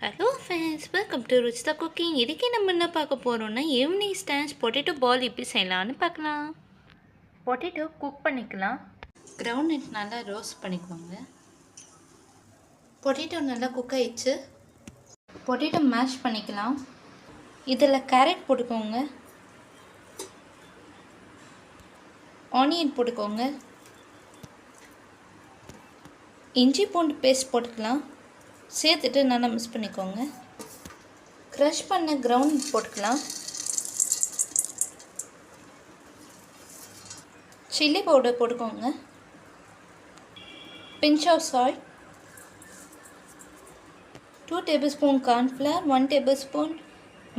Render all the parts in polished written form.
Hello friends, welcome to Ruchitha cooking. இதுக்கே நம்ம என்ன பார்க்க போகிறோம்னா ஈவினிங் ஸ்நாக்ஸ் பொட்டேட்டோ பால் எப்படி செய்யலான்னு பார்க்கலாம். பொட்டேட்டோ குக் பண்ணிக்கலாம். கிரவுண்ட் நல்லா ரோஸ்ட் பண்ணிக்கோங்க. பொட்டேட்டோ நல்லா குக் ஆயிடுச்சு. பொட்டேட்டோ மேஷ் பண்ணிக்கலாம். இதில் கேரட் போட்டுக்கோங்க, ஆனியன் போட்டுக்கோங்க, இஞ்சி பூண்டு பேஸ்ட் போட்டுக்கலாம். சேர்த்துட்டு நல்லா மிக்ஸ் பண்ணிக்கோங்க. க்ரஷ் பண்ண கிரவுண்ட் போட்டுக்கலாம். சில்லி பவுடர் போட்டுக்கோங்க, pinch of salt, 2 tablespoon cornflour, 1 tablespoon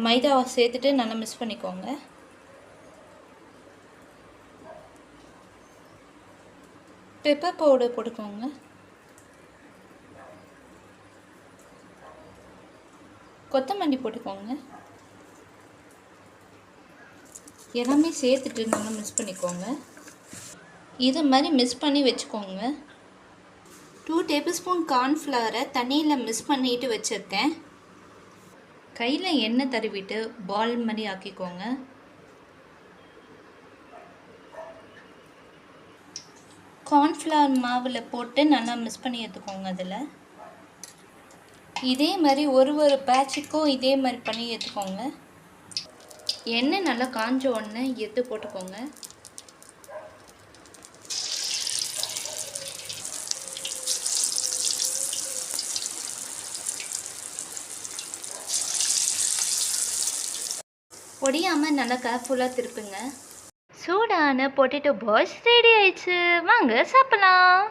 மைதாவை சேர்த்துட்டு நல்லா மிக்ஸ் பண்ணிக்கோங்க. பெப்பர் பவுடர் போட்டுக்கோங்க, கொத்தமல்லி போட்டுக்கோங்க. எல்லாமே சேர்த்துட்டு நல்லா மிக்ஸ் பண்ணிக்கோங்க. இது மாதிரி மிக்ஸ் பண்ணி வச்சுக்கோங்க. 2 டேபிள்ஸ்பூன் கார்ன்ஃப்ளவரை தண்ணியில் மிக்ஸ் பண்ணிட்டு வச்சுருக்கேன். கையில் எண்ணெய் தடவிட்டு பால் மாதிரி ஆக்கிக்கோங்க. கார்ன்ஃப்ளவர் மாவில் போட்டு நல்லா மிக்ஸ் பண்ணி எடுத்துக்கோங்க. அதில் இதே மாதிரி ஒரு பேட்சுக்கும் இதே மாதிரி பண்ணி எடுத்துக்கோங்க. எண்ணெய் நல்லா காஞ்ச உடனே எடுத்து போட்டுக்கோங்க. பொடியாமல் நல்லா கேர்ஃபுல்லாக திருப்புங்க. சூடான பொட்டேட்டோ பால்ஸ் ரெடி ஆயிடுச்சு. வாங்க சாப்பிடலாம்.